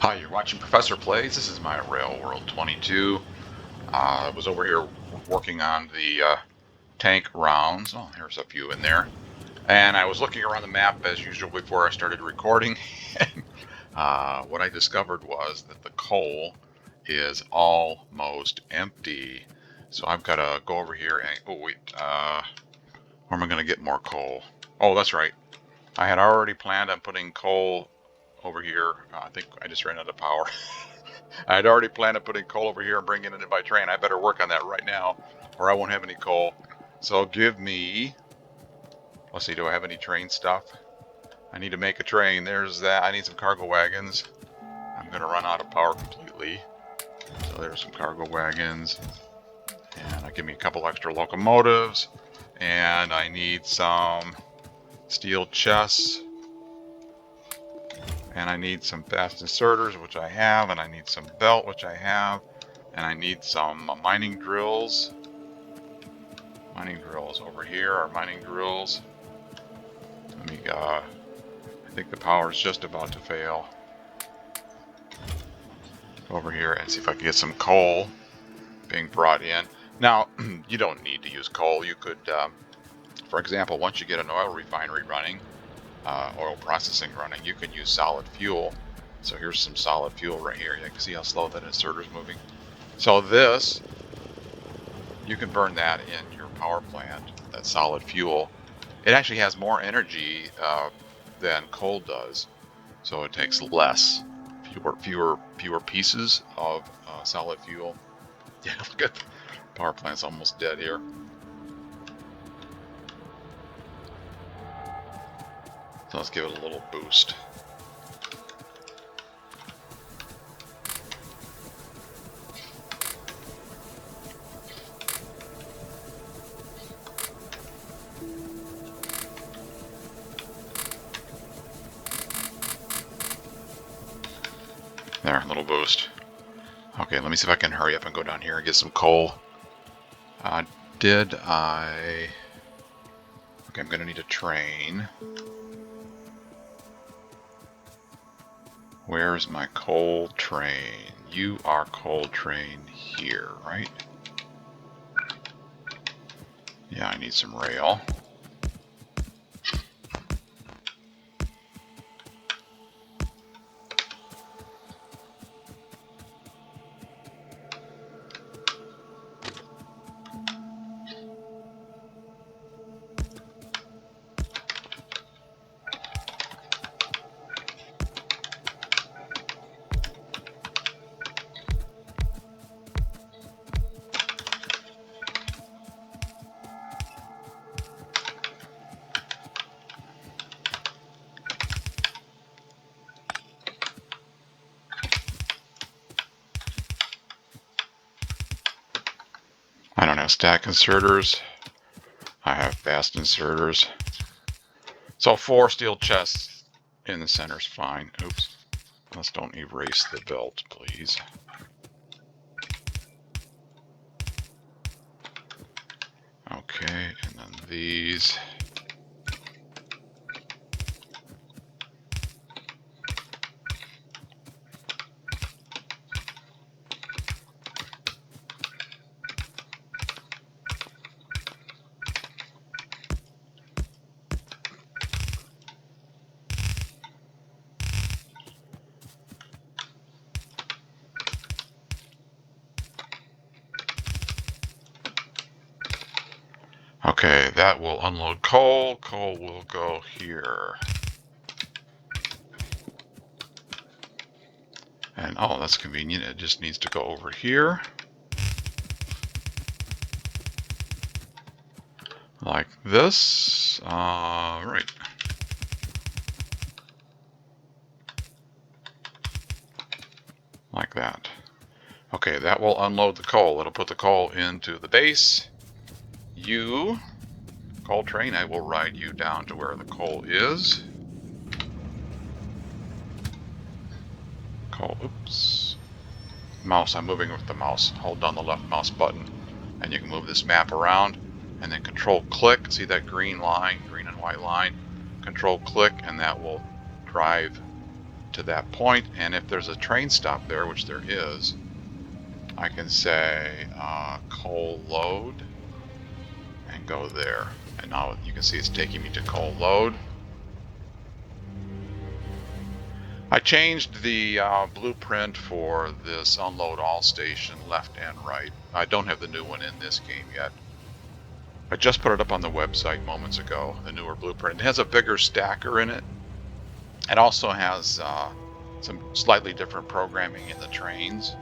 Hi, you're watching Professor Plays. This is my Rail World 22. I was over here working on the tank rounds. Oh, there's a few in there. And I was looking around the map as usual before I started recording. What I discovered was that the coal is almost empty. So I've got to go over here and, oh wait, where am I going to get more coal? Oh, that's right. I had already planned on putting coal over here. I think I just ran out of power. I had already planned on putting coal over here and bringing it in by train. I better work on that right now, or I won't have any coal. So give me, let's see, do I have any train stuff? I need to make a train. There's that. I need some cargo wagons. I'm going to run out of power completely. So there's some cargo wagons. And give me a couple extra locomotives. And I need some steel chests. And I need some fast inserters, which I have. And I need some belt, which I have. And I need some mining drills. Mining drills over here are mining drills. Let me, I think the power is just about to fail. Go over here and see if I can get some coal being brought in. Now, you don't need to use coal. You could, for example, once you get an oil refinery running, oil processing running, you can use solid fuel. So here's some solid fuel right here. You can see how slow that inserter is moving. So this, you can burn that in your power plant, that solid fuel. It actually has more energy than coal does, so it takes less, fewer pieces of solid fuel. Yeah, look at the power plant's almost dead here. So let's give it a little boost. There, a little boost. Okay, let me see if I can hurry up and go down here and get some coal. Did I... Okay, I'm going to need a train. Where's my coal train? You are coal train here, right? Yeah, I need some rail. I don't have stack inserters. I have fast inserters. So 4 steel chests in the center is fine. Oops. Let's don't erase the belt, please. Okay, and then these. Okay, that will unload coal. Coal will go here. And oh, that's convenient. It just needs to go over here. Like this. Right. Like that. Okay, that will unload the coal. It'll put the coal into the base. You, coal train, I will ride you down to where the coal is. Coal, oops. Mouse, I'm moving with the mouse. Hold down the left mouse button and you can move this map around and then control click. See that green line, green and white line? Control click and that will drive to that point, and if there's a train stop there, which there is, I can say coal load and go there. And now you can see it's taking me to coal load. I changed the blueprint for this unload all station left and right. I don't have the new one in this game yet. I just put it up on the website moments ago, the newer blueprint. It has a bigger stacker in it. It also has some slightly different programming in the trains.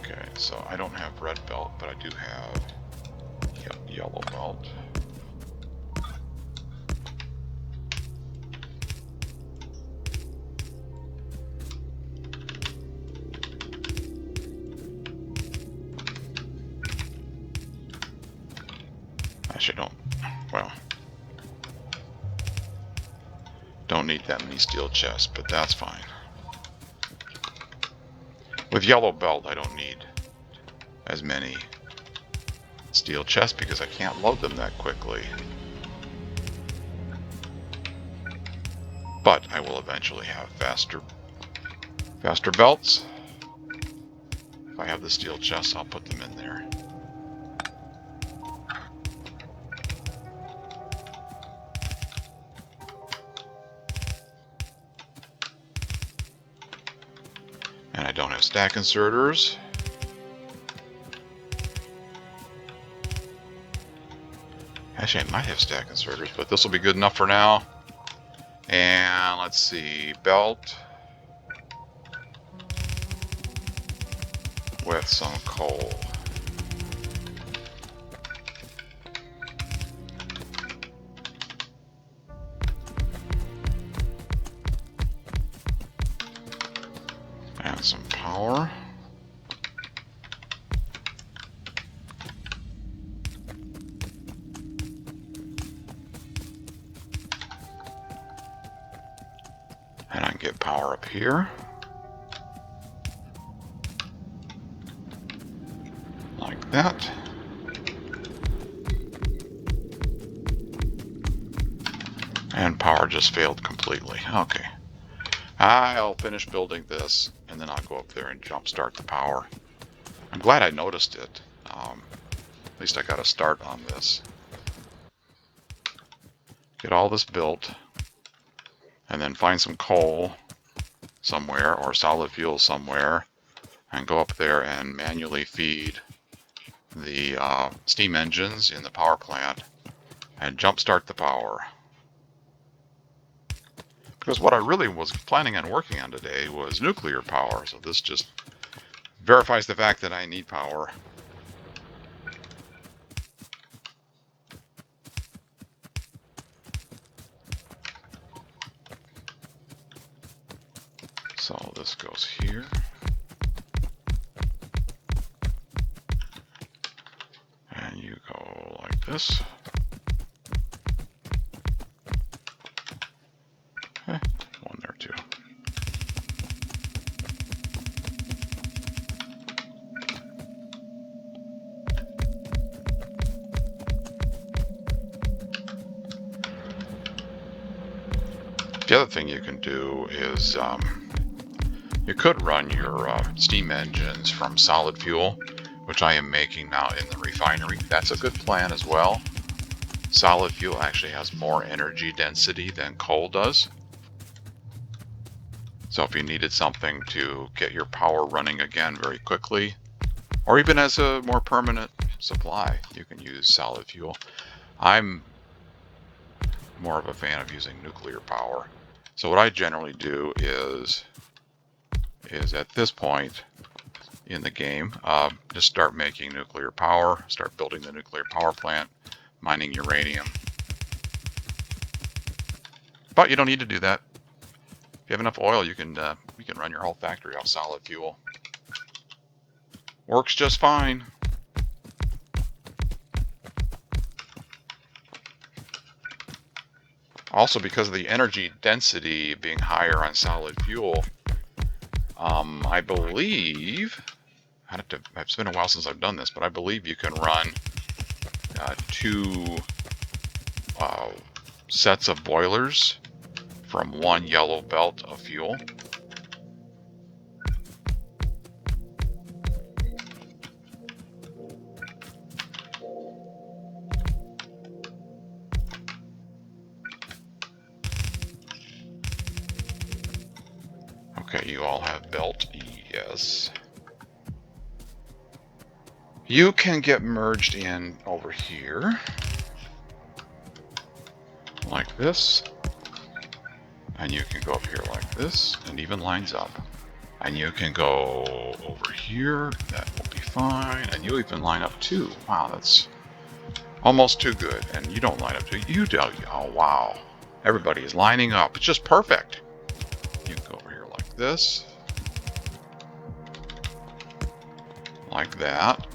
Okay, so I don't have red belt, but I do have yellow belt. Actually, don't need that many steel chests, but that's fine. With yellow belt, I don't need as many steel chests because I can't load them that quickly. But I will eventually have faster belts. If I have the steel chests, I'll put them in there. And I don't have stack inserters. Actually, I might have stack inserters, but this will be good enough for now. And let's see, belt with some coal. And some power. And I can get power up here. Like that. And power just failed completely. Okay. I'll finish building this, and then I'll go up there and jumpstart the power. I'm glad I noticed it. At least I got a start on this. Get all this built, and then find some coal somewhere, or solid fuel somewhere, and go up there and manually feed the steam engines in the power plant, and jumpstart the power. Because what I really was planning on working on today was nuclear power, so this just verifies the fact that I need power. So this goes here. And you go like this. One there too. The other thing you can do is you could run your steam engines from solid fuel, which I am making now in the refinery. That's a good plan as well. Solid fuel actually has more energy density than coal does. So if you needed something to get your power running again very quickly, or even as a more permanent supply, you can use solid fuel. I'm more of a fan of using nuclear power. So what I generally do is at this point in the game, just start making nuclear power, start building the nuclear power plant, mining uranium. But you don't need to do that. If you have enough oil, you can run your whole factory off solid fuel. Works just fine. Also, because of the energy density being higher on solid fuel, I believe, it's been a while since I've done this, but I believe you can run two sets of boilers from one yellow belt of fuel. Okay, you all have belt, yes. You can get merged in over here, like this, and you can go up here like this, and even lines up. And you can go over here, that will be fine, and you even line up too. Wow, that's almost too good, and you don't line up too. You do, oh wow. Everybody is lining up, it's just perfect. You can go over here like this, like that.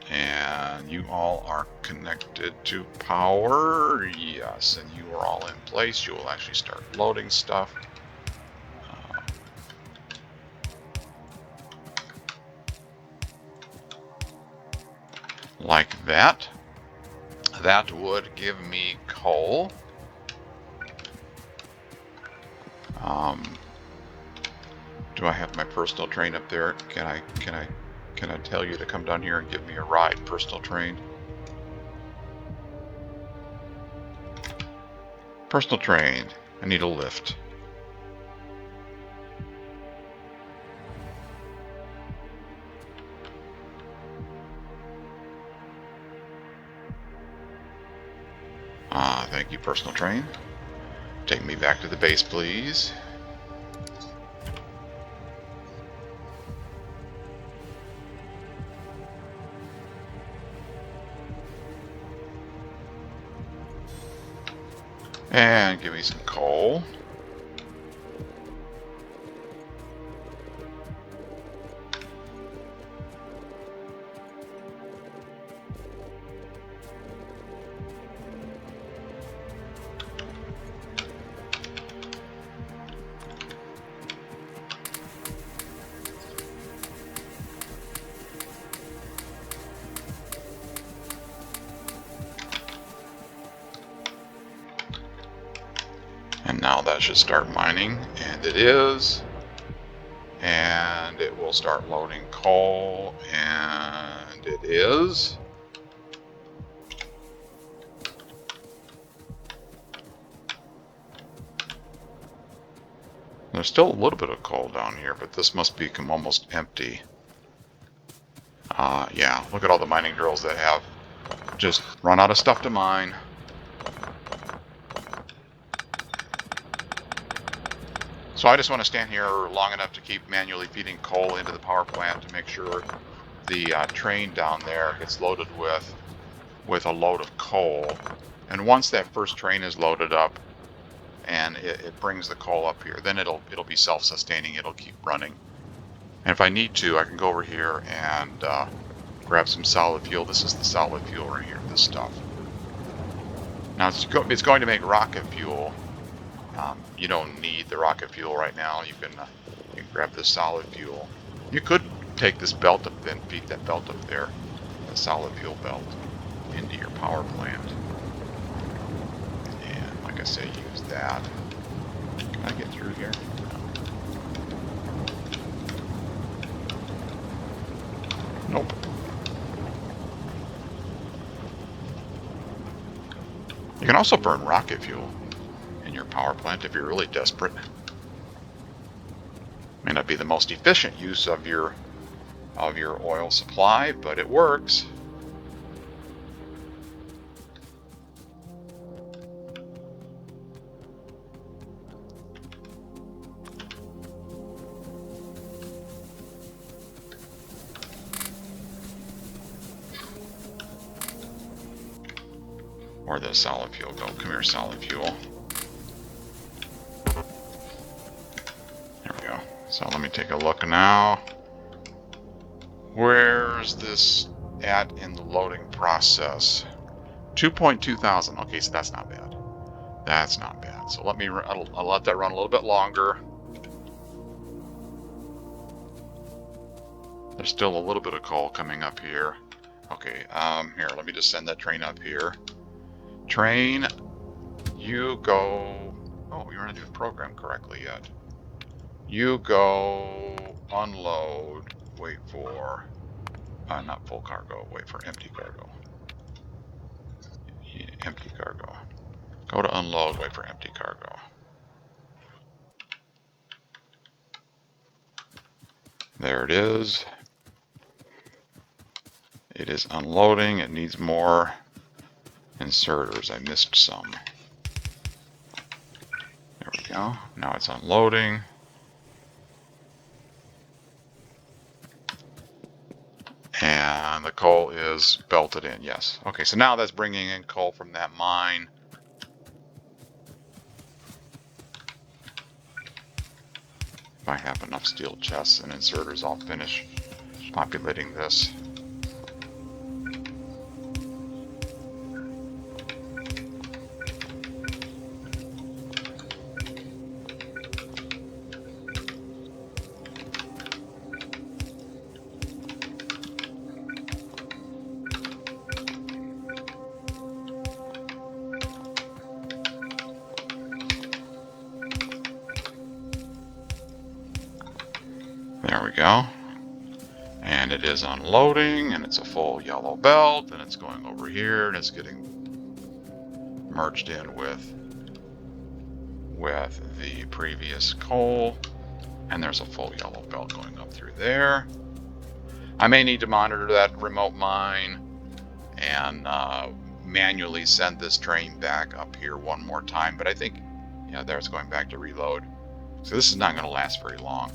And you all are connected to power. Yes, and you are all in place. You will actually start loading stuff. Like that. That would give me coal. Do I have my personal train up there? Can I tell you to come down here and give me a ride, personal train? Personal train. I need a lift. Thank you, personal train. Take me back to the base, please. And give me some coal. And now that should start mining, and it is. And it will start loading coal, and it is. There's still a little bit of coal down here, but this must become almost empty. Yeah, look at all the mining drills that have just run out of stuff to mine. So I just want to stand here long enough to keep manually feeding coal into the power plant to make sure the train down there gets loaded with a load of coal. And once that first train is loaded up and it brings the coal up here, then it'll be self-sustaining. It'll keep running. And if I need to, I can go over here and grab some solid fuel. This is the solid fuel right here, this stuff. Now it's going to make rocket fuel. You don't need the rocket fuel right now. You can grab the solid fuel. You could take this belt up and feed that belt up there, the solid fuel belt, into your power plant. And like I say, use that. Can I get through here? Nope. You can also burn rocket fuel in your power plant if you're really desperate. May not be the most efficient use of your oil supply, but it works. Where does solid fuel go? Come here, solid fuel. There we go. So let me take a look now. Where's this at in the loading process? 2.2 thousand. Okay, so that's not bad. That's not bad. So I'll let that run a little bit longer. There's still a little bit of coal coming up here. Okay, here, let me just send that train up here. Train, You go... Oh, you're not even programmed correctly yet. You go unload, wait for... not full cargo, wait for empty cargo. Yeah, empty cargo. Go to unload, wait for empty cargo. There it is. It is unloading. It needs more inserters. I missed some. There we go. Now it's unloading. And the coal is belted in, yes. Okay, so now that's bringing in coal from that mine. If I have enough steel chests and inserters, I'll finish populating this. There we go. And it is unloading, and it's a full yellow belt, and it's going over here, and it's getting merged in with the previous coal. And there's a full yellow belt going up through there. I may need to monitor that remote mine and manually send this train back up here one more time. But I think, yeah, there it's going back to reload. So this is not going to last very long.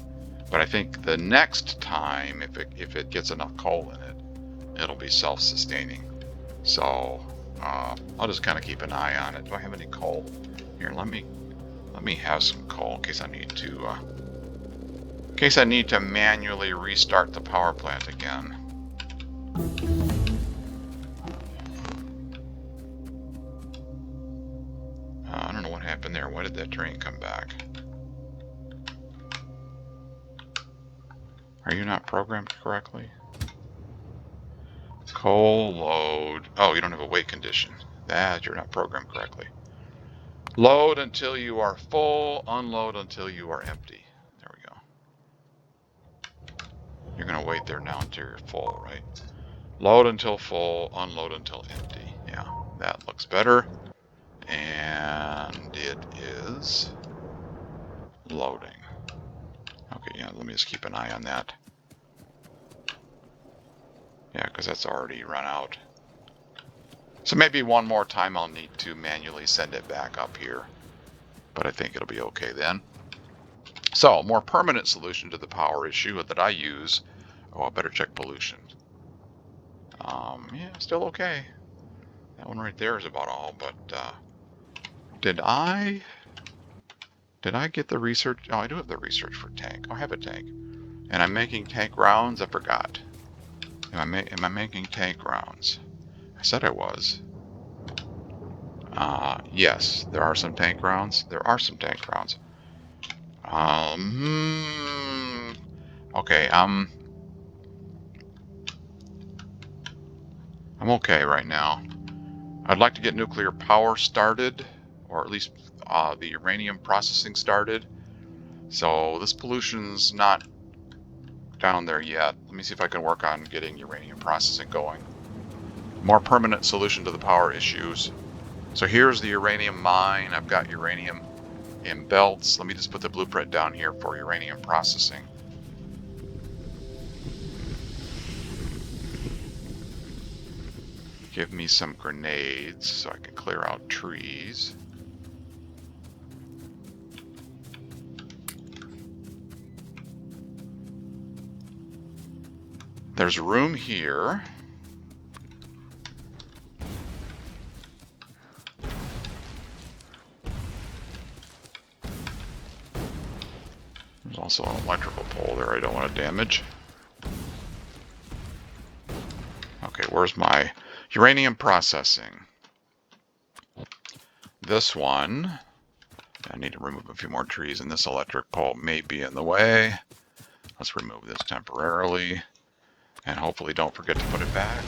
But I think the next time, if it gets enough coal in it, it'll be self-sustaining. So I'll just kind of keep an eye on it. Do I have any coal? Here, let me have some coal in case I need to manually restart the power plant again. I don't know what happened there. Why did that train come back? Are you not programmed correctly? Coal load. Oh, you don't have a wait condition. That you're not programmed correctly. Load until you are full. Unload until you are empty. There we go. You're going to wait there now until you're full, right? Load until full. Unload until empty. Yeah, that looks better. And it is loading. Okay, yeah, let me just keep an eye on that. Yeah, because that's already run out. So maybe one more time I'll need to manually send it back up here. But I think it'll be okay then. So, more permanent solution to the power issue that I use. Oh, I better check pollution. Yeah, still okay. That one right there is about all, but did I get the research? Oh, I do have the research for tank. I have a tank. And I'm making tank rounds? I forgot. Am I making tank rounds? I said I was. Yes, there are some tank rounds. There are some tank rounds. Okay, I'm okay right now. I'd like to get nuclear power started, or at least the uranium processing started. So this pollution's not down there yet. Let me see if I can work on getting uranium processing going. More permanent solution to the power issues. So here's the uranium mine. I've got uranium in belts. Let me just put the blueprint down here for uranium processing. Give me some grenades so I can clear out trees. There's room here. There's also an electrical pole there I don't want to damage. Okay, where's my uranium processing? This one. I need to remove a few more trees, and this electric pole may be in the way. Let's remove this temporarily. And hopefully don't forget to put it back.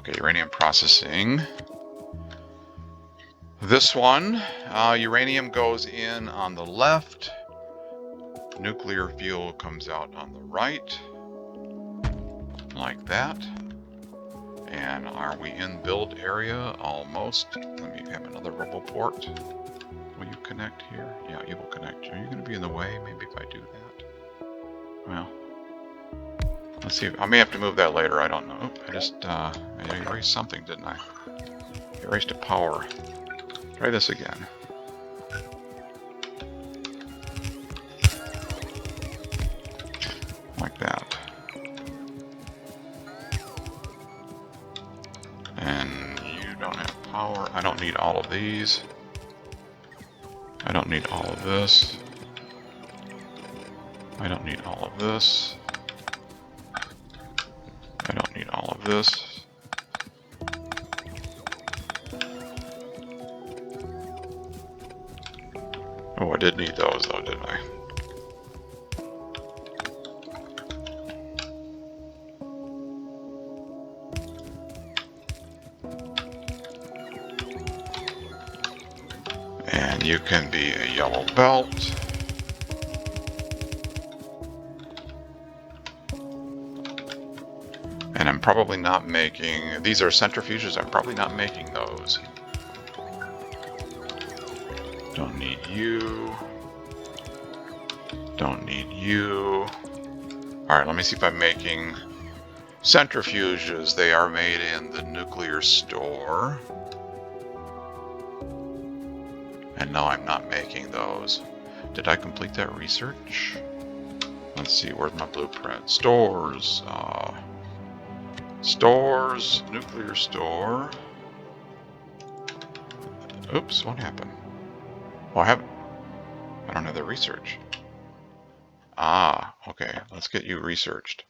Okay, uranium processing. This one, uranium goes in on the left. Nuclear fuel comes out on the right. Like that. And are we in build area? Almost. Let me have another RoboPort. Will you connect here? Yeah, you will connect. Are you going to be in the way? Maybe if I do that. Well, let's see. I may have to move that later. I don't know. I just I erased something, didn't I? Erased a power. Try this again. Like that. And you don't have power. I don't need all of these. I don't need all of this. I don't need all of this. I don't need all of this. Oh, I did need those though, didn't I? And you can be a yellow belt. And I'm probably not making, these are centrifuges, I'm probably not making those. Don't need you. Don't need you. Alright, let me see if I'm making centrifuges. They are made in the nuclear store. And no, I'm not making those. Did I complete that research? Let's see, where's my blueprint? Stores. Stores. Nuclear store. Oops, what happened? Well, I don't have the research. Ah, okay. Let's get you researched.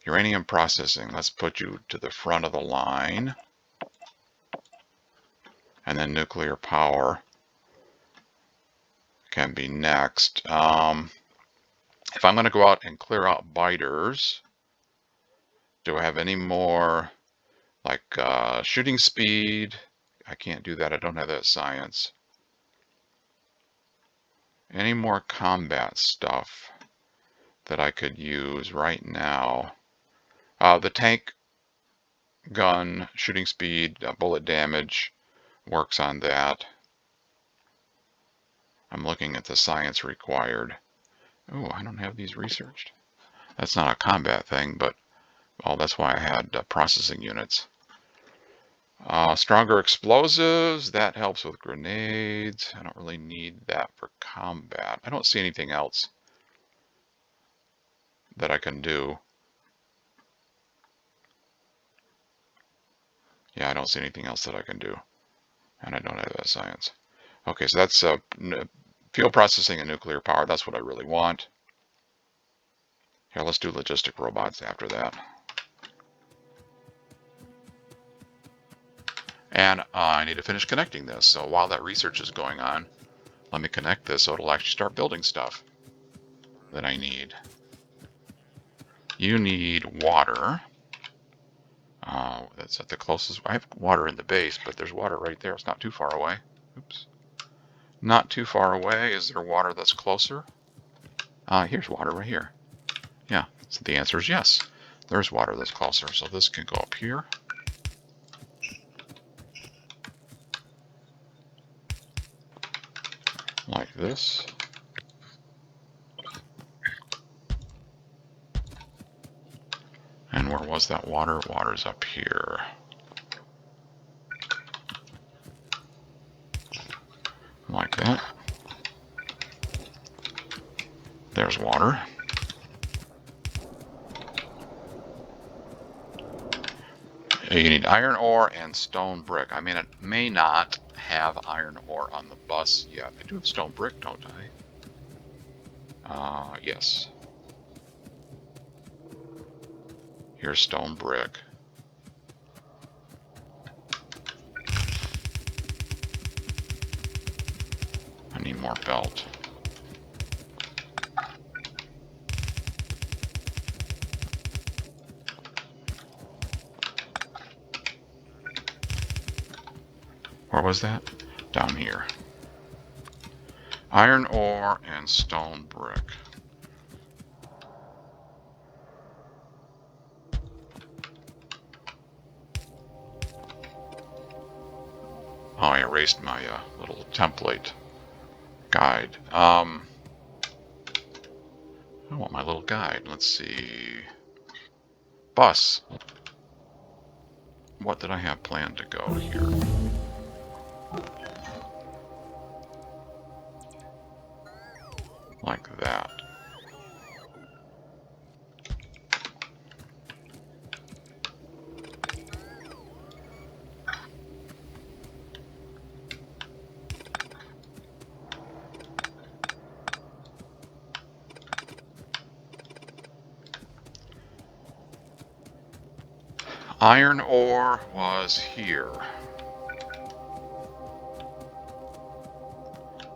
Uranium processing. Let's put you to the front of the line. And then nuclear power can be next. If I'm going to go out and clear out biters, do I have any more, like shooting speed? I can't do that. I don't have that science. Any more combat stuff that I could use right now? The tank gun, shooting speed, bullet damage works on that. I'm looking at the science required. Oh, I don't have these researched. That's not a combat thing, but oh, that's why I had processing units. Stronger explosives, that helps with grenades. I don't really need that for combat. I don't see anything else that I can do. Yeah, I don't see anything else that I can do. And I don't have that science. Okay, so that's fuel processing and nuclear power. That's what I really want. Here, let's do logistic robots after that. And I need to finish connecting this. So while that research is going on, let me connect this so it'll actually start building stuff that I need. You need water. That's at the closest. I have water in the base, but there's water right there. It's not too far away. Oops. Not too far away. Is there water that's closer? Here's water right here. Yeah, so the answer is yes. There's water that's closer. So this can go up here. Like this. And where was that water? Water's up here. Like that. There's water. You need iron ore and stone brick. I mean, it may not have iron ore on the bus yet. I do have stone brick, don't I? Yes. Here's stone brick. I need more belt. Where was that? Down here. Iron ore and stone brick. Oh, I erased my little template guide. I want my little guide. Let's see. Bus. What did I have planned to go here? Like that. Iron ore was here.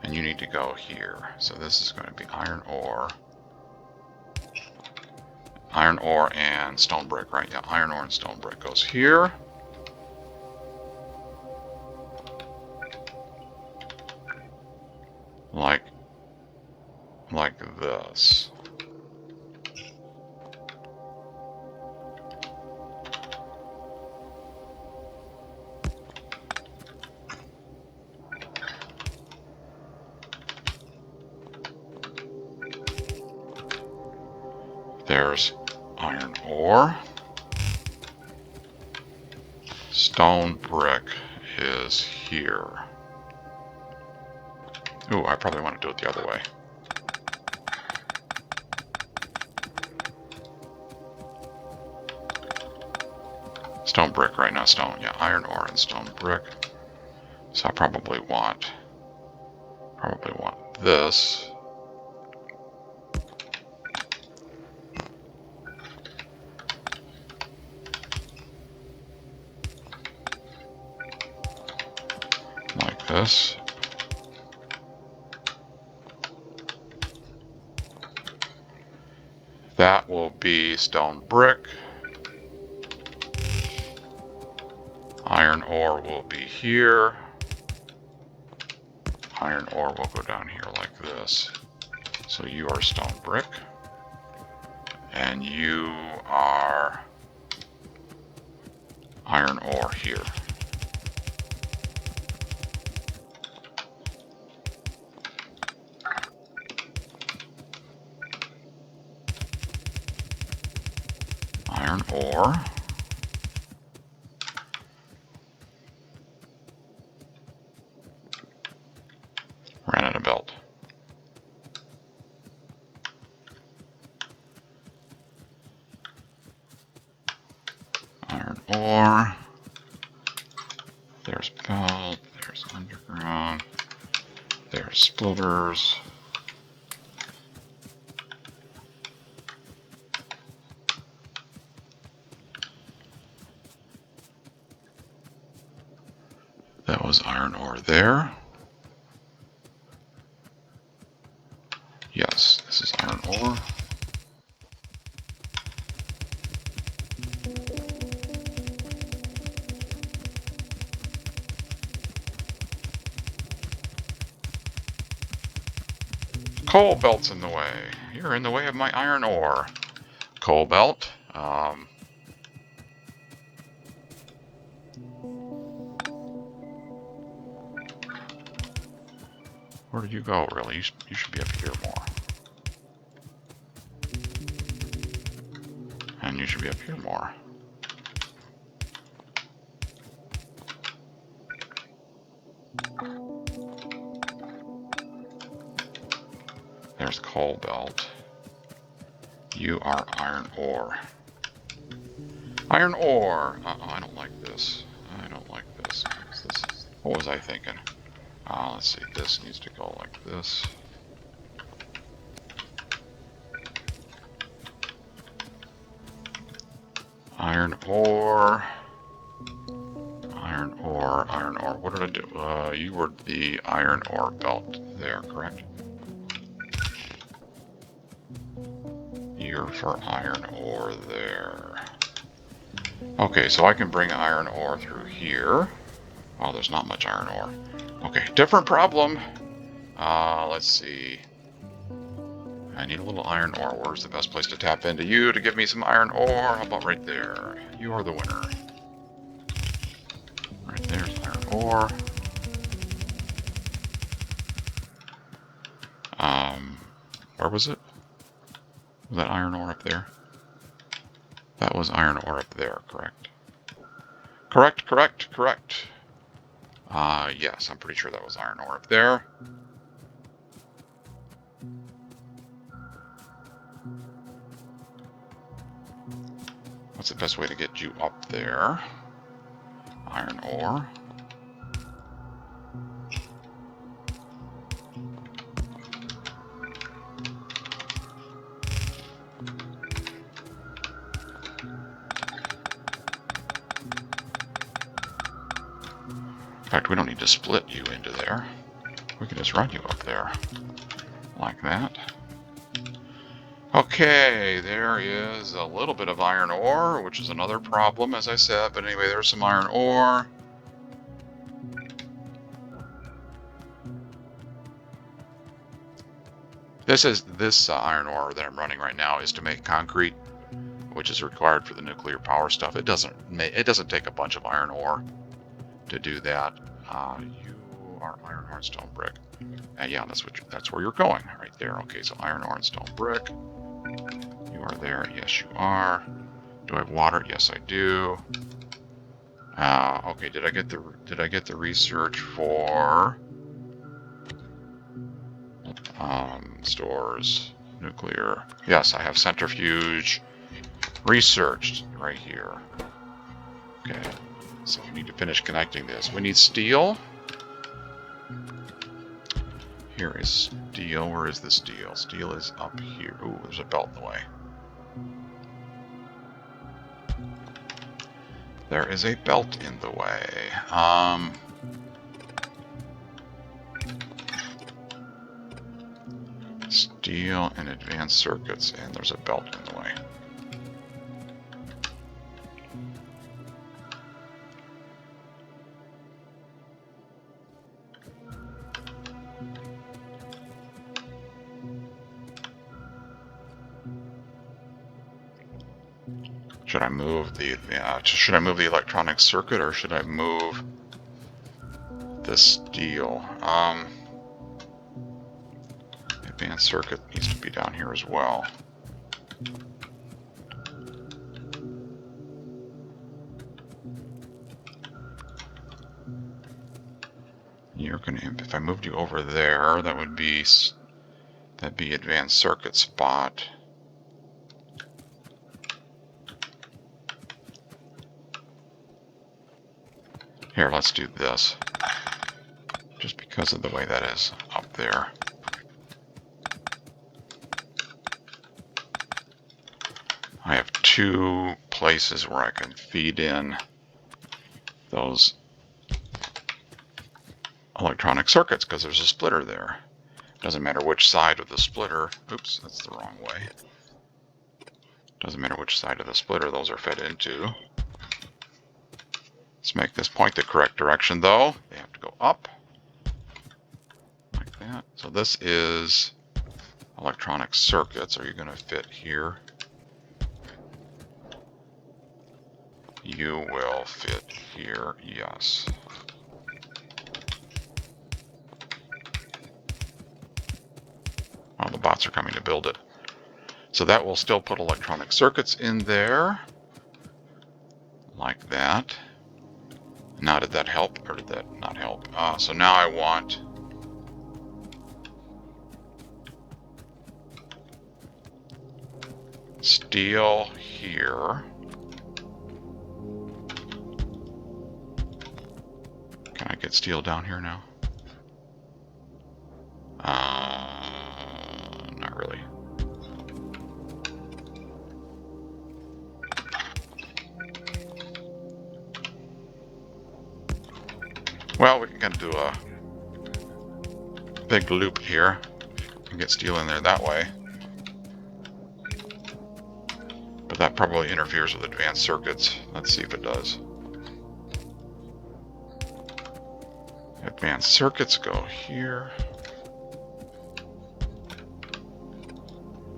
And you need to go here. So this is going to be iron ore. Iron ore and stone brick, right? Yeah, iron ore and stone brick goes here. Like this. There's iron ore. Stone brick is here. Ooh, I probably want to do it the other way. Stone brick, right? Not stone. Yeah, iron ore and stone brick. So I probably want this. Like this. That will be stone brick. Iron ore will be here. Iron ore will go down here like this. So you are stone brick. And you are iron ore here. Iron ore. Ran out of belt. Iron ore. There's belt. There's underground. There's splitters. That was iron ore there. Yes, this is iron ore. Coal belt's in the way. You're in the way of my iron ore. Coal belt. Where did you go, really? You should be up here more. And you should be up here more. There's coal belt. You are iron ore. Iron ore! I don't like this. I don't like this. What was I thinking? Let's see. This needs to go like this. Iron ore. Iron ore. Iron ore. What did I do? You were the iron ore belt there, correct? You're for iron ore there. Okay, so I can bring iron ore through here. Oh, there's not much iron ore. Okay, different problem. Let's see. I need a little iron ore. Where's the best place to tap into you to give me some iron ore? How about right there? You are the winner. Right there's iron ore. Where was it? Was that iron ore up there? That was iron ore up there, correct? Correct. Yes, I'm pretty sure that was iron ore up there. What's the best way to get you up there? Iron ore. In fact, we don't need to split you into there. We can just run you up there. Like that. Okay, there is a little bit of iron ore, which is another problem, as I said. But anyway, there's some iron ore. This iron ore that I'm running right now is to make concrete, which is required for the nuclear power stuff. It doesn't take a bunch of iron ore to do that. You are iron ore and stone brick. Yeah, that's where you're going, right there. Okay, so iron ore and stone brick. You are there. Yes, you are. Do I have water? Yes, I do. Okay, did I get the research for stores, nuclear? Yes, I have centrifuge researched right here. Okay, so we need to finish connecting this. We need steel. Here is steel. Where is the steel? Steel is up here. Ooh, there's a belt in the way. There is a belt in the way. Steel and advanced circuits, and there's a belt in the way. Should I move the electronic circuit, or should I move the steel? Advanced circuit needs to be down here as well. If I moved you over there, that'd be advanced circuit spot. Here, let's do this. Just because of the way that is up there. I have two places where I can feed in those electronic circuits because there's a splitter there. Doesn't matter which side of the splitter. Oops, that's the wrong way. Doesn't matter which side of the splitter those are fed into. Let's make this point the correct direction, though. They have to go up. Like that. So this is electronic circuits. Are you going to fit here? You will fit here, yes. Well, the bots are coming to build it. So that will still put electronic circuits in there. Like that. Now, did that help, or did that not help? So now I want steel here. Can I get steel down here now? Not really. Well, we can kind of do a big loop here and get steel in there that way. But that probably interferes with advanced circuits. Let's see if it does. Advanced circuits go here.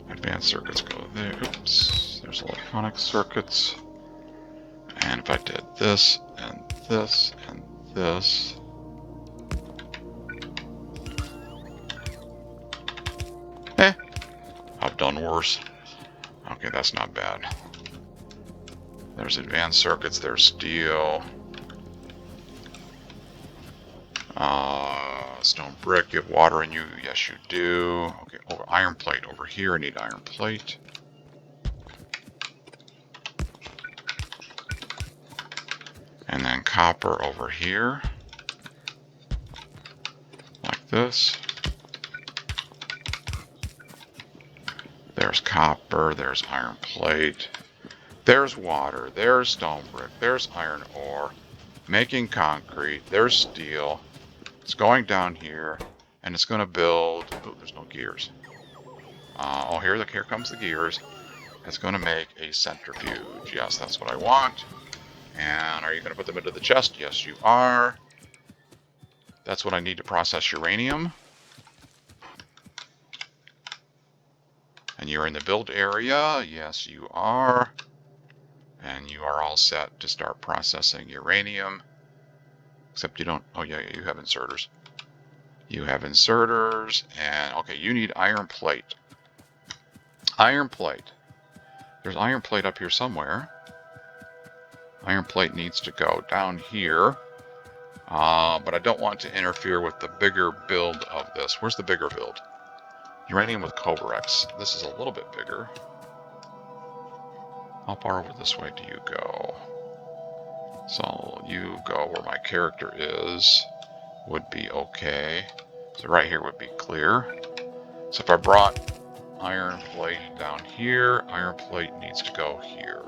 Advanced circuits go there. Oops, there's electronic circuits. And if I did this and this and this. I've done worse. Okay, that's not bad. There's advanced circuits, there's steel. Stone brick, you have water in you? Yes, you do. Okay, over iron plate over here, I need iron plate. And then copper over here. Like this. There's copper, there's iron plate. There's water, there's stone brick, there's iron ore. Making concrete, there's steel. It's going down here, and it's going to build. Oh, there's no gears. Oh, here comes the gears. It's going to make a centrifuge. Yes, that's what I want. And are you going to put them into the chest? Yes, you are. That's what I need to process uranium. And you're in the build area. Yes, you are. And you are all set to start processing uranium. Except you don't, oh yeah, you have inserters. You have inserters, and okay, you need iron plate. Iron plate. There's iron plate up here somewhere. Iron plate needs to go down here. But I don't want to interfere with the bigger build of this. Where's the bigger build? Uranium with Cobrax. This is a little bit bigger. How far over this way do you go? So you go where my character is, would be okay. So right here would be clear. So if I brought iron plate down here, iron plate needs to go here.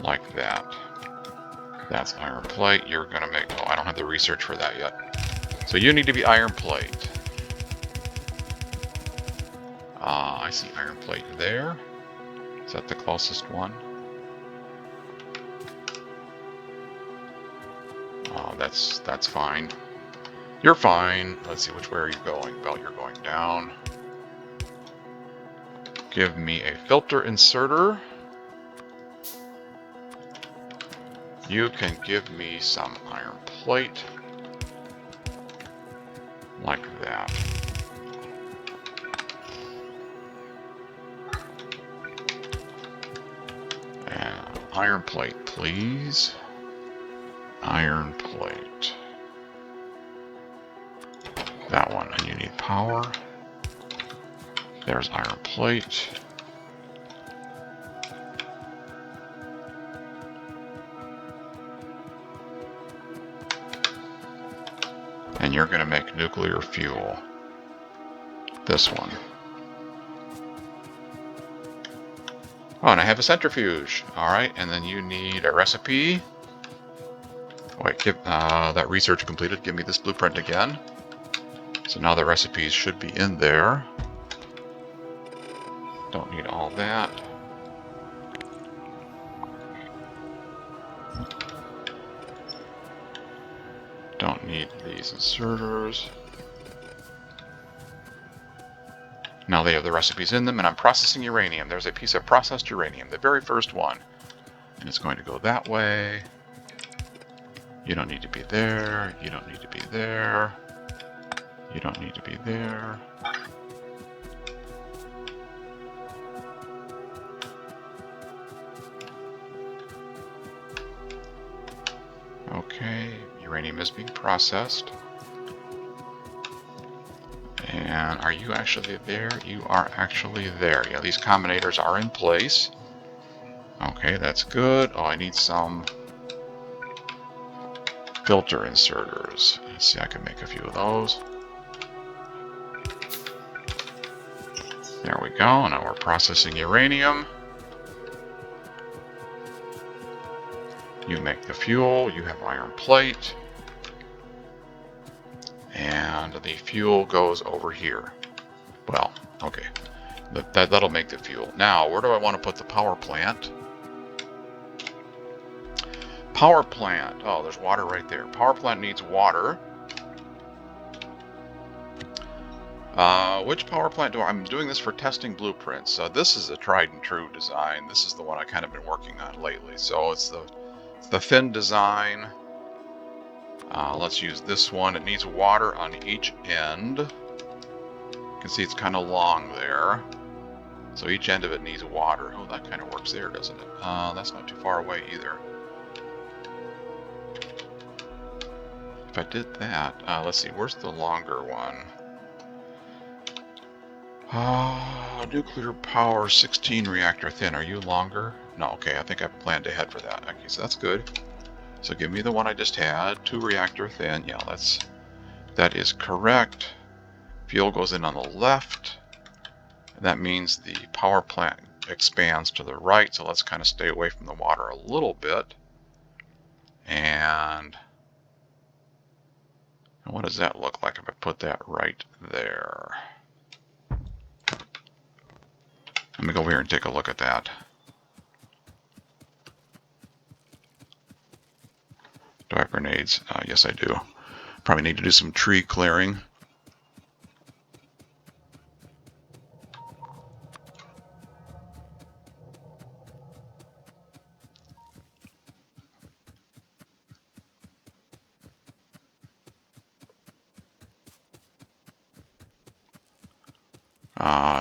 Like that. That's iron plate. You're going to make, oh, I don't have the research for that yet. So you need to be iron plate. I see iron plate there. Is that the closest one? Oh, that's fine. You're fine. Let's see, which way are you going? Well, you're going down. Give me a filter inserter. You can give me some iron plate. Like that. And iron plate, please. Iron plate. That one, and you need power. There's iron plate. And you're going to make nuclear fuel. This one. Oh, and I have a centrifuge. Alright, and then you need a recipe. Wait, that research completed. Give me this blueprint again. So now the recipes should be in there. Don't need all that. Don't need these inserters. Now they have the recipes in them, and I'm processing uranium. There's a piece of processed uranium, the very first one. And it's going to go that way. You don't need to be there. You don't need to be there. You don't need to be there. Okay, uranium is being processed. And are you actually there? You are actually there. Yeah, these combinators are in place. Okay, that's good. Oh, I need some filter inserters. Let's see, I can make a few of those. There we go. Now we're processing uranium. You make the fuel. You have iron plate. And the fuel goes over here. Well, okay. That'll make the fuel. Now, where do I want to put the power plant? Power plant. Oh, there's water right there. Power plant needs water. Which power plant I'm doing this for testing blueprints. This is a tried and true design. This is the one I kind of been working on lately. So it's the thin design. Let's use this one. It needs water on each end. You can see it's kind of long there. So each end of it needs water. Oh, that kind of works there, doesn't it? That's not too far away either. If I did that, let's see, where's the longer one? Nuclear power 16 reactor thin. Are you longer? No, okay, I think I've planned ahead for that. Okay, so that's good. So give me the one I just had, 2 reactor thin. Yeah, that is correct. Fuel goes in on the left. And that means the power plant expands to the right, so let's kind of stay away from the water a little bit. And what does that look like if I put that right there? Let me go over here and take a look at that. Do I have grenades? Yes, I do. Probably need to do some tree clearing.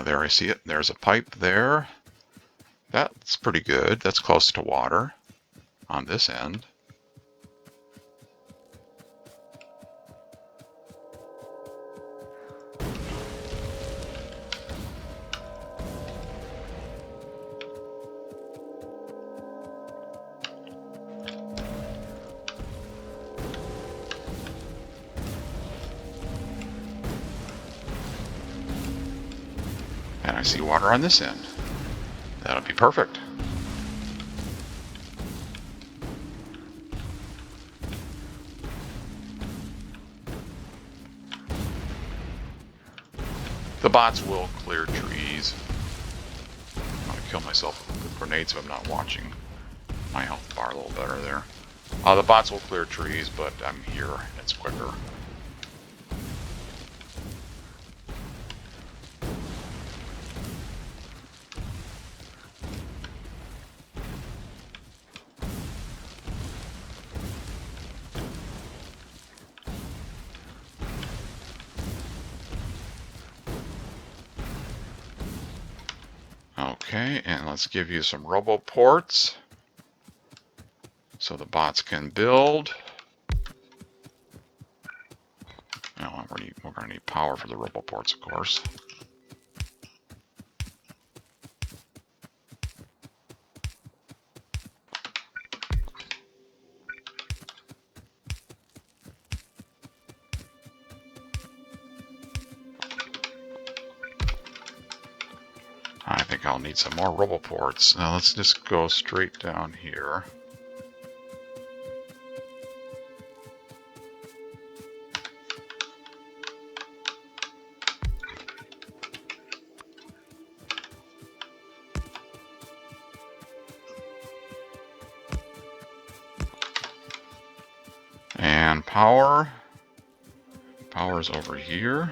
There I see it. There's a pipe there. That's pretty good. That's close to water on this end. And I see water on this end. That'll be perfect. The bots will clear trees. I'm going to kill myself with grenades if I'm not watching my health bar a little better there. The bots will clear trees, but I'm here. It's quicker. Okay, and let's give you some roboports so the bots can build. Now, we're going to need power for the roboports, of course. I think I'll need some more roboports. Now let's just go straight down here. And power. Power's over here.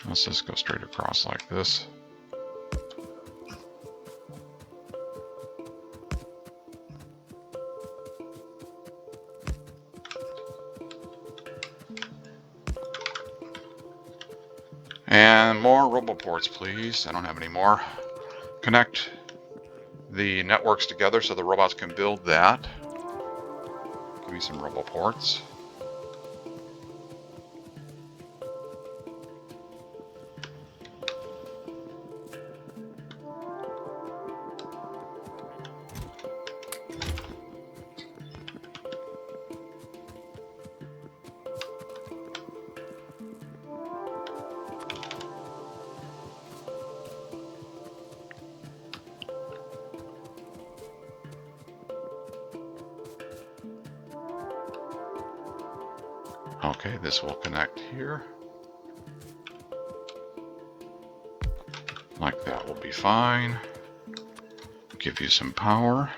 Let's just go straight across like this. And more roboports, please. I don't have any more. Connect the networks together so the robots can build that. Give me some roboports. Okay, this will connect here. Like That will be fine. Give you some power.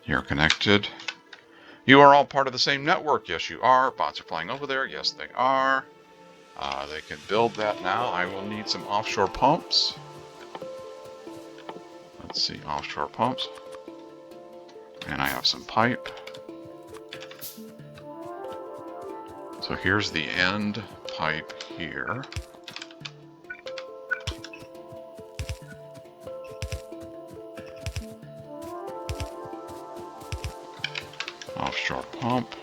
You're connected. You are all part of the same network. Yes, you are. Bots are flying over there. Yes, they are. They can build that now. I will need some offshore pumps. Let's see, offshore pumps. And I have some pipe. So here's the end pipe here. Offshore pump.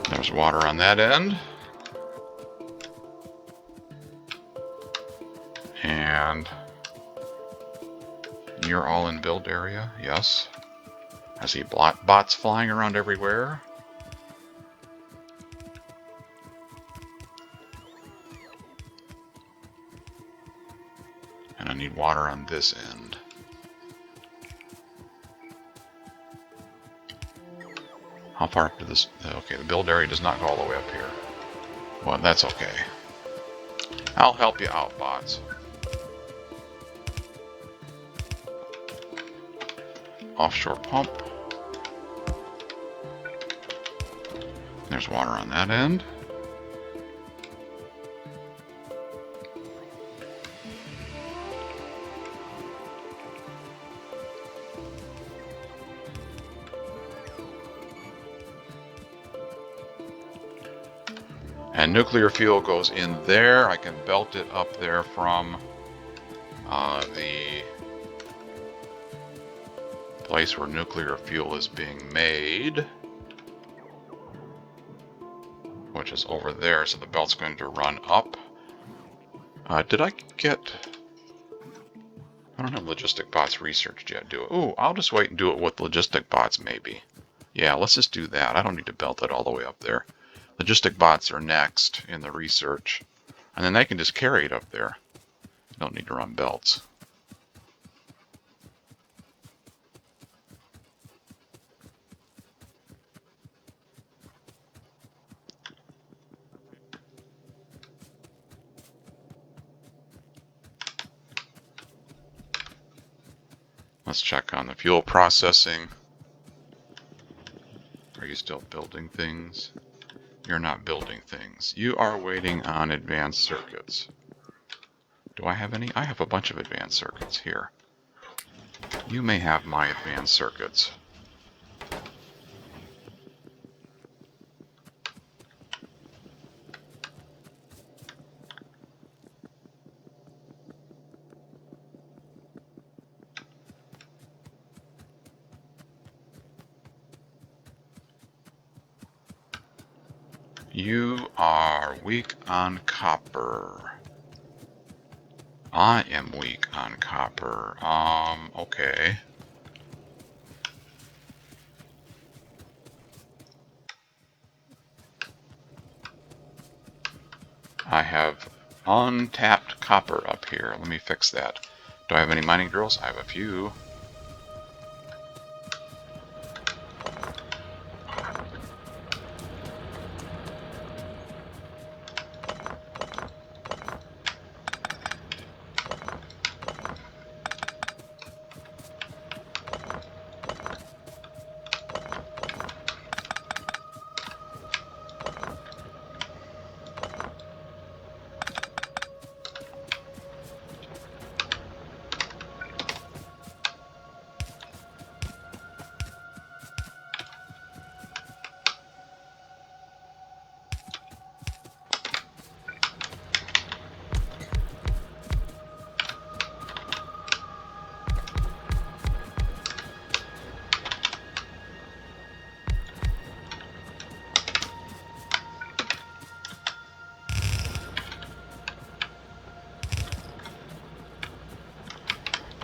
There's water on that end. And you're all in build area, yes. I see bots flying around everywhere. And I need water on this end. How far up to this? Okay, the build area does not go all the way up here. Well, that's okay. I'll help you out, bots. Offshore pump. There's water on that end. And nuclear fuel goes in there. I can belt it up there from the place where nuclear fuel is being made, which is over there. So the belt's going to run up. Did I get... I don't have logistic bots researched yet, do it. Ooh, I'll just wait and do it with logistic bots, maybe. Yeah, let's just do that. I don't need to belt it all the way up there. Logistic bots are next in the research. And then they can just carry it up there. Don't need to run belts. Let's check on the fuel processing. Are you still building things? You're not building things. You are waiting on advanced circuits. Do I have any? I have a bunch of advanced circuits here. You may have my advanced circuits. You are weak on copper. I am weak on copper. Okay. I have untapped copper up here. Let me fix that. Do I have any mining drills? I have a few.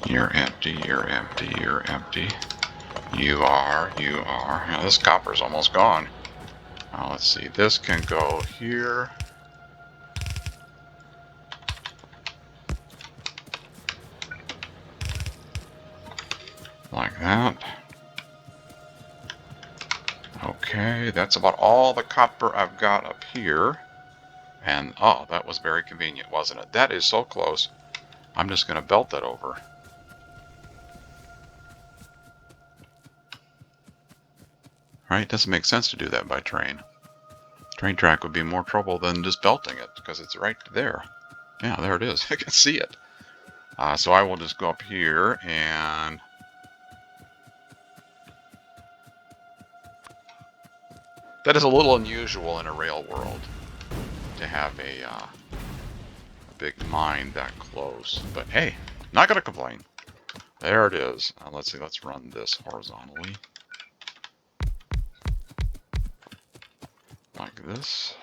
You're empty, you're empty, you're empty. You are. Now, this copper's almost gone. Now, let's see. This can go here. like that. Okay, that's about all the copper I've got up here. And, oh, that was very convenient, wasn't it? That is so close. I'm just going to belt that over. Right? It doesn't make sense to do that by train. Train track would be more trouble than just belting it, because it's right there. Yeah, there it is. I can see it. So I will just go up here and... That is a little unusual in a rail world, to have a big mine that close. But hey, not going to complain. There it is. Let's see, let's run this horizontally. Like this.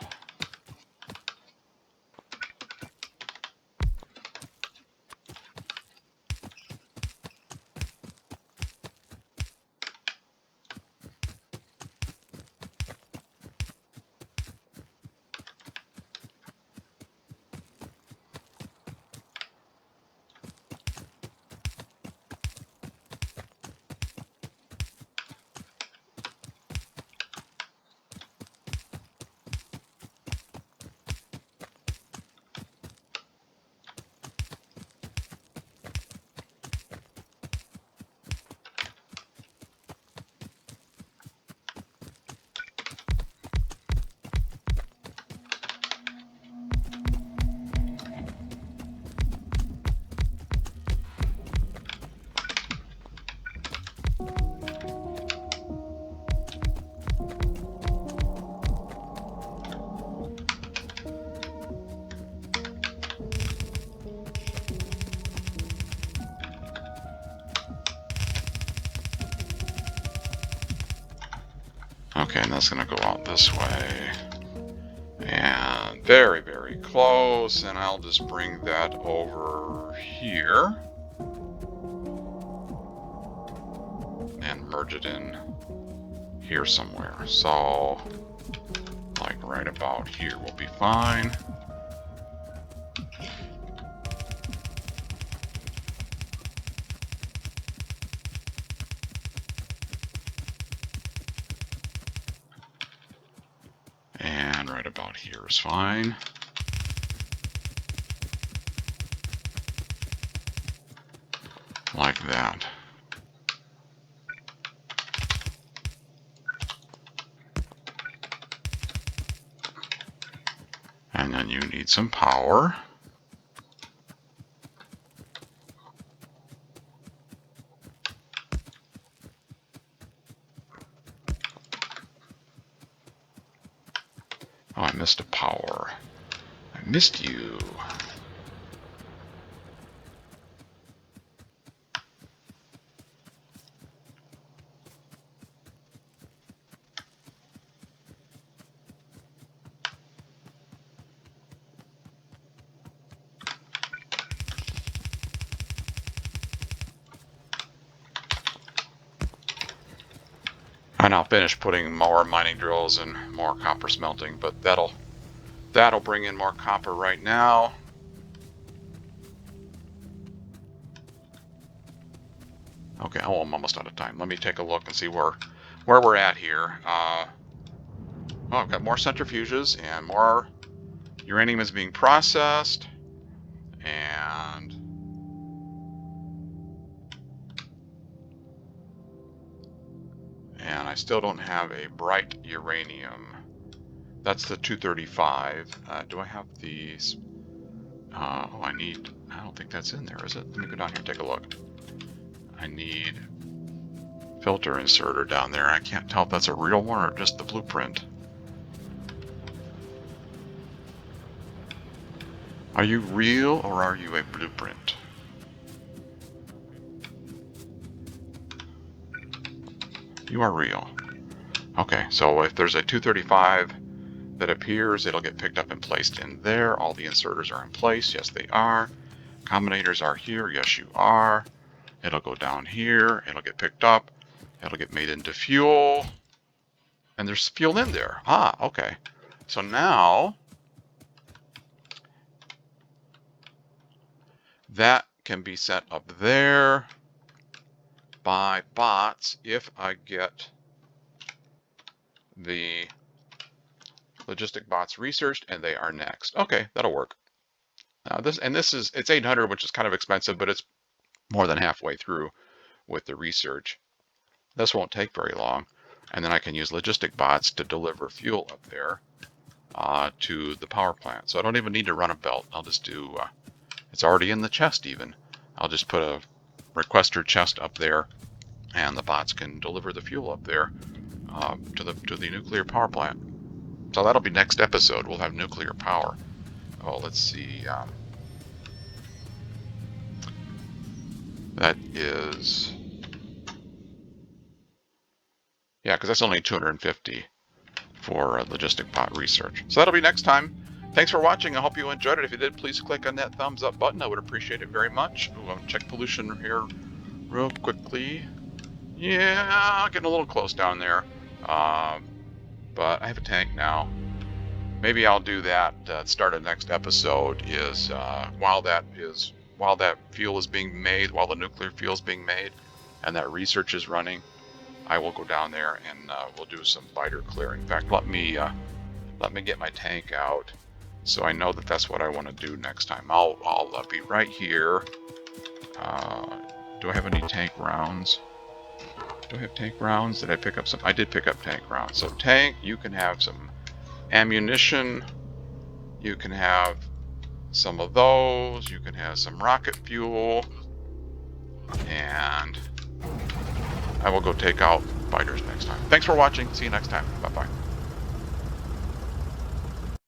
Okay, and that's going to go out this way. And very, very close. And I'll just bring that over here. And merge it in here somewhere. So, like right about here will be fine. And right about here is fine. Like that. And then you need some power. Oh, I missed a power. I missed you. And I'll finish putting more mining drills and more copper smelting, but that'll bring in more copper right now. Okay, oh, I'm almost out of time. Let me take a look and see where we're at here. Oh, I've got more centrifuges and more uranium is being processed. And I still don't have a bright uranium. That's the 235. Do I have these? Oh, I don't think that's in there, is it? Let me go down here and take a look. I need filter inserter down there. I can't tell if that's a real one or just the blueprint. Are you real or are you a blueprint? You are real. Okay, so if there's a 235 that appears, it'll get picked up and placed in there. All the inserters are in place. Yes, they are. Combinators are here. Yes, you are. It'll go down here. It'll get picked up. It'll get made into fuel. And there's fuel in there. Ah, okay. So now that can be set up there. by bots if I get the logistic bots researched, and they are next. Okay, that'll work. It's 800, which is kind of expensive, but it's more than halfway through with the research. This won't take very long, and then I can use logistic bots to deliver fuel up there to the power plant. So I don't even need to run a belt. I'll just do, it's already in the chest even. I'll just put a requester chest up there, and the bots can deliver the fuel up there to the nuclear power plant. So that'll be next episode. We'll have nuclear power. Oh, let's see. That is, yeah, because that's only 250 for logistic bot research. So that'll be next time. Thanks for watching. I hope you enjoyed it. If you did, please click on that thumbs up button. I would appreciate it very much. Ooh, I'll check pollution here real quickly. Yeah, getting a little close down there. But I have a tank now. Maybe I'll do that. Start a next episode is while that fuel is being made, while the nuclear fuel is being made, and that research is running, I will go down there and we'll do some biter clearing. In fact, let me get my tank out so I know that that's what I want to do next time. I'll be right here. Do I have any tank rounds? Do I have tank rounds? Did I pick up some? I did pick up tank rounds. So tank, you can have some ammunition. You can have some of those. You can have some rocket fuel. And I will go take out fighters next time. Thanks for watching. See you next time. Bye-bye.